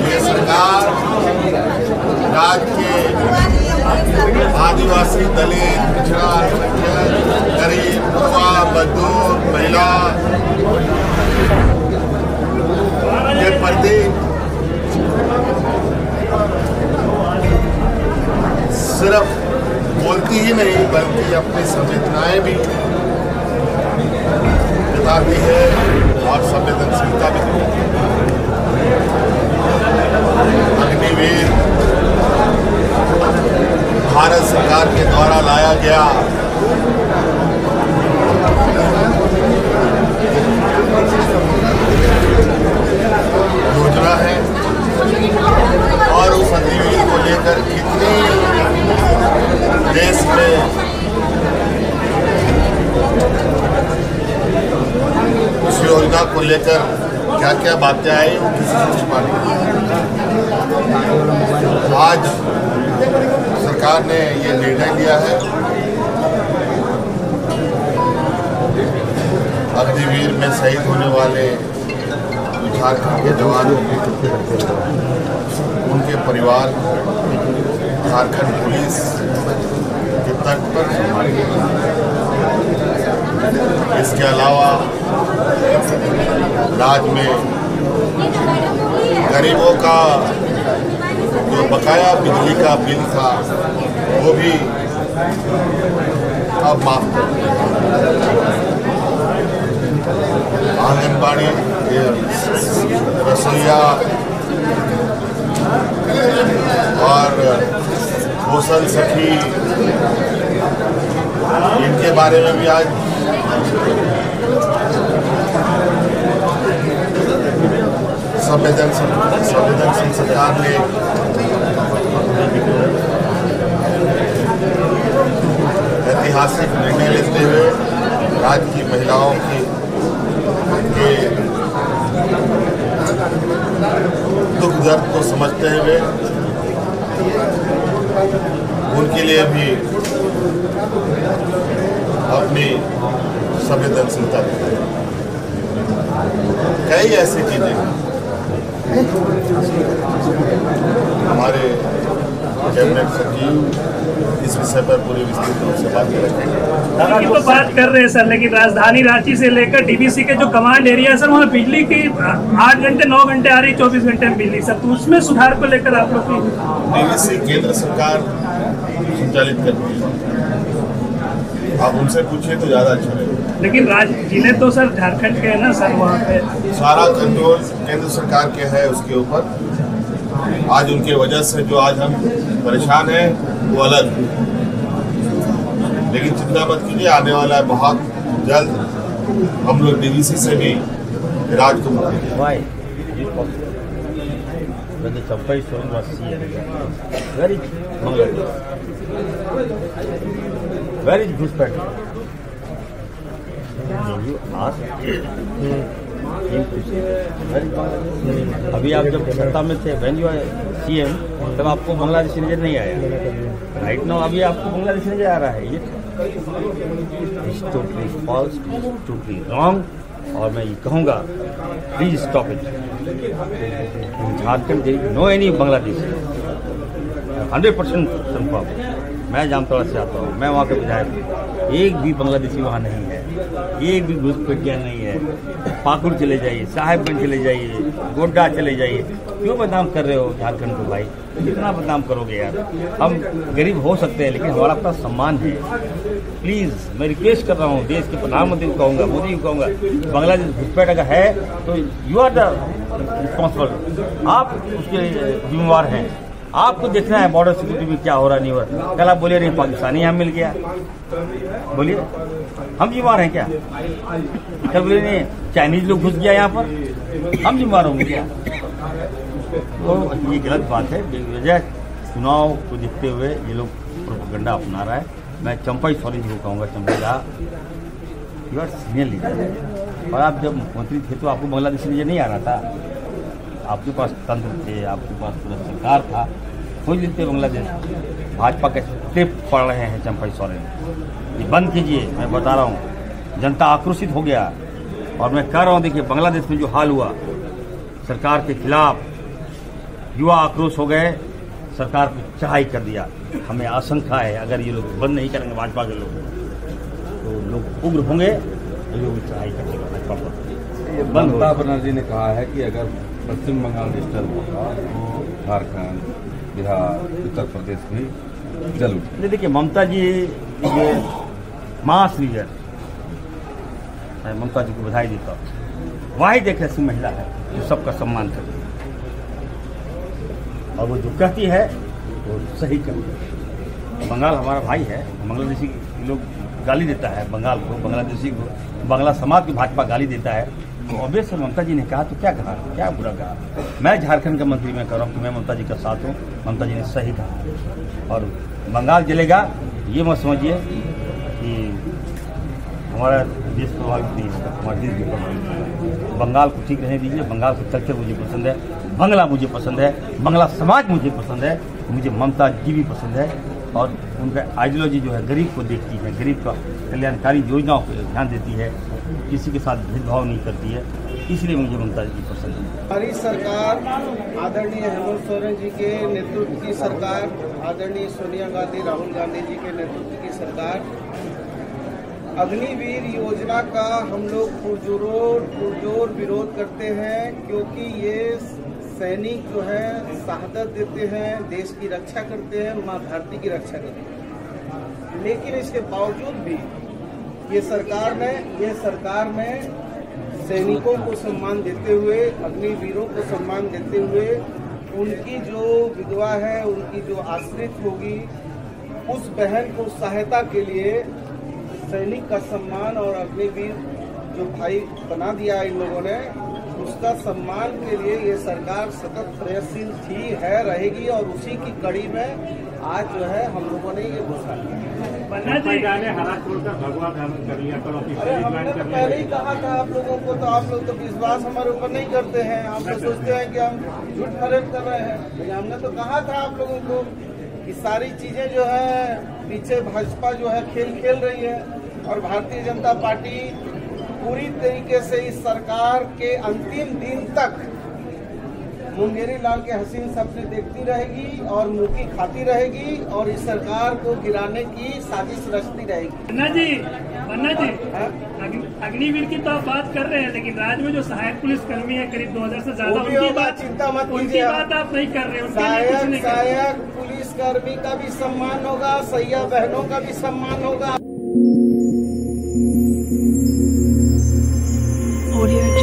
ये सरकार राज्य के आदिवासी, दलित, पिछड़ा, गरीब, युवा, मजदूर, महिला के प्रति सिर्फ बोलती ही नहीं बल्कि अपनी संवेदनाएं भी जताती है और संवेदनशीलता भी दिखाती है। अग्निवीर भारत सरकार के द्वारा लाया गया योजना है और उस अग्निवीर को लेकर कितनी देश में उस योजना को लेकर क्या क्या बातें आई वो किसी से छिपा नहीं। आज सरकार ने ये निर्णय लिया है अग्निवीर में शहीद होने वाले झारखंड के जवान उनके परिवार झारखंड पुलिस के तर्क पर। इसके अलावा राज्य में गरीबों का जो बकाया बिजली का बिल था वो भी अब माफ कर आंगनबाड़ी, रसोईया और पोषण सखी इनके बारे में भी आज संवेदनशील सरकार ने ऐतिहासिक निर्णय लेते हुए राज्य की महिलाओं के दुख दर्द को समझते हुए उनके लिए भी अपनी संवेदनशीलता दिखाई। कई ऐसी चीजें हमारे कैबिनेट सचिव इस विषय पर पूरी विस्तृत रूप से बात करेंगे। तो बात कर रहे हैं सर, लेकिन राजधानी रांची से लेकर डीवीसी के जो कमांड एरिया है सर, वहाँ बिजली की 8 घंटे 9 घंटे आ रही, 24 घंटे में बिजली सर, तो उसमें सुधार को लेकर आप लोग की डीवीसी केंद्र सरकार संचालित करती है, आप उनसे पूछिए तो ज्यादा अच्छा रहेगा। लेकिन जिले तो सर झारखंड के है ना सर, वहाँ पे सारा कंट्रोल केंद्र सरकार के है उसके ऊपर। आज उनके वजह से जो आज हम परेशान हैं वो अलग, लेकिन चिंता मत कीजिए, आने वाला है बहुत जल्द हम लोग डीवीसी से भी राज को अभी आप जब सत्ता में थे, व्हेन यू आर सीएम, तब आपको बांग्लादेशी नजर नहीं आया। राइट नाउ अभी आपको बांग्लादेशी नजर आ रहा है। ये टोटली फॉल्स, टोटली रॉन्ग, और मैं ये कहूँगा please stop it. Jharkhand no any Bangladesh 100% confirm. मैं जामताड़ा से आता हूँ, मैं वहाँ के विधायक हूँ, एक भी बांग्लादेशी वहाँ नहीं है, एक भी घुसपैठिया नहीं है। पाकुड़ चले जाइए, साहेबगंज चले जाइए, गोड्डा चले जाइए, क्यों बदनाम कर रहे हो झारखंड को भाई? कितना बदनाम करोगे यार? हम गरीब हो सकते हैं लेकिन हमारा अपना सम्मान है। प्लीज मैं रिक्वेस्ट कर रहा हूँ, देश के प्रधानमंत्री को कहूँगा, मोदी को कहूँगा, बांग्लादेश घुसपैठ अगर है तो यू आर द रिस्पॉन्सिबल, आप उसके जिम्मेवार हैं। आपको देखना है बॉर्डर सिक्योरिटी में क्या हो रहा नहीं हो रहा। कल आप बोलिए नहीं पाकिस्तानी यहाँ मिल गया, बोलिए हम जिम्मेवार हैं क्या? कल बोलिए नहीं चाइनीज लोग घुस गया यहाँ पर, हम जिम्मेवार होंगे क्या? तो ये गलत बात है। बेवजह चुनाव को देखते हुए ये लोग प्रोपेगेंडा अपना रहा है। मैं चंपाई सोरेन जी को कहूँगा, चंपाई दा यू आर सीनियर लीडर, और आप जब मुख्यमंत्री थे तो आपको बांग्लादेशी नजर नहीं आ रहा था। आपके पास तंत्र थे, आपके पास पूरा सरकार था, खोज लेते बांग्लादेश। भाजपा के स्टेप पड़ रहे हैं चंपाई सोरेन, ये बंद कीजिए। मैं बता रहा हूँ जनता आक्रोशित हो गया। और मैं कह रहा हूं, देखिए बांग्लादेश में जो हाल हुआ, सरकार के खिलाफ युवा आक्रोश हो गए, सरकार को चढ़ाई कर दिया। हमें आशंका है अगर ये लोग बंद नहीं करेंगे भाजपा के लोग, तो लोग उग्र होंगे, लोग चढ़ाई करेंगे भाजपा पर। ममता बनर्जी ने कहा है कि अगर पश्चिम बंगाल डिस्टर्ब होगा तो झारखंड, बिहार, उत्तर प्रदेश भी जल उठे। देखिए ममता जी ये मास लीडर, ममता जी को बधाई देता हूँ। वाहिद एक ऐसी महिला है जो सबका सम्मान करती है, और वो जो कहती है वो सही करती है। बंगाल हमारा भाई है, बांग्लादेशी लोग गाली देता है बंगाल को, बांग्लादेशी को, बांग्ला समाज को भाजपा गाली देता है, तो ऑब्वियस ममता जी ने कहा तो क्या कहा, क्या बुरा कहा। मैं झारखंड का मंत्री, मैं कह रहा हूँ कि मैं ममता जी का साथ हूँ, ममता जी ने सही कहा। और बंगाल जलेगा ये मत समझिए कि हमारा देश प्रभावित नहीं होगा, हमारा देश भी प्रभावित होगा। बंगाल को ठीक रहने दीजिए। बंगाल का कल्चर मुझे पसंद है, बंगला मुझे पसंद है, बंगला समाज मुझे पसंद है, मुझे ममता जी भी पसंद है। और उनका आइडियोलॉजी जो है गरीब को देखती है, गरीब का कल्याणकारी योजनाओं पर ध्यान देती है, किसी के साथ भेदभाव नहीं करती है, इसलिए मुझे ममता जी पसंद है। हमारी सरकार आदरणीय हेमंत सोरेन जी के नेतृत्व की सरकार, आदरणीय सोनिया गांधी, राहुल गांधी जी के नेतृत्व की सरकार, अग्निवीर योजना का हम लोग पुरजोर विरोध करते हैं, क्योंकि ये सैनिक जो है शहादत देते हैं, देश की रक्षा करते हैं, माँ भारती की रक्षा करते हैं। लेकिन इसके बावजूद भी ये सरकार ने सैनिकों को सम्मान देते हुए, अग्निवीरों को सम्मान देते हुए, उनकी जो विधवा है, उनकी जो आश्रित होगी, उस बहन को सहायता के लिए सैनिक का सम्मान और अग्निवीर जो भाई बना दिया इन लोगों ने, उसका सम्मान के लिए ये सरकार सतत प्रयत्नशील थी, है, रहेगी। और उसी की कड़ी में आज जो है हम लोगों ने ये घोषणा किया। अरे हमने तो पहले ही कहा था आप लोगों को, तो आप लोग तो विश्वास हमारे ऊपर नहीं करते हैं। आप लोग सोचते हैं कि हम झूठ फरेब कर रहे हैं, लेकिन हमने तो कहा था आप लोगों को कि सारी चीजें जो है पीछे भाजपा जो है खेल रही है, और भारतीय जनता पार्टी पूरी तरीके से इस सरकार के अंतिम दिन तक मुंगेरी लाल के हसीन सपने देखती रहेगी और मुंह की खाती रहेगी, और इस सरकार को गिराने की साजिश रचती रहेगी। पन्ना जी अग्निवीर की तो आप बात कर रहे हैं, लेकिन राज्य में जो सहायक पुलिस कर्मी है करीब 2000 से ज्यादा, उनकी बात चिंता मत कीजिए, उनकी बात आप नहीं कर रहे हैं। सहायक पुलिस कर्मी का भी सम्मान होगा, सैया बहनों का भी सम्मान होगा। Audio